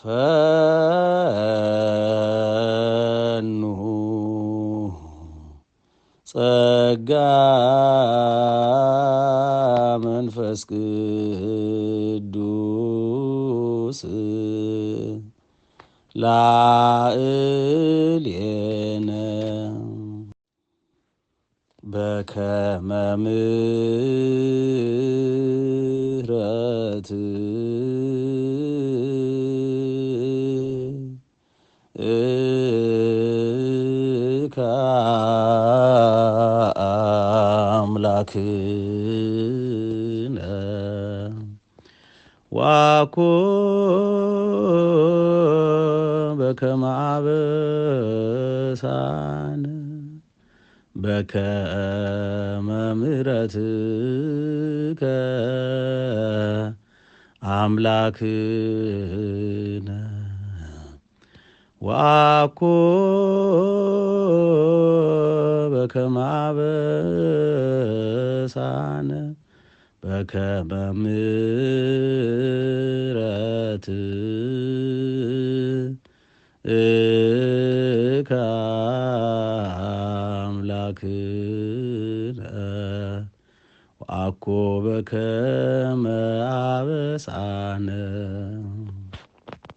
ፈኑ ጸጋ መንፈስ ቅዱስ ላዕሌነ በከመ ምሕረትከ አምላክነ ዋኮ በከመ አበሳነ በከመ ምሕረትከ አምላክነ ወአኮ በከመ አበሳነ በከመ ምሕረትከ አምላክነ ወአኮ በከመ አበሳነ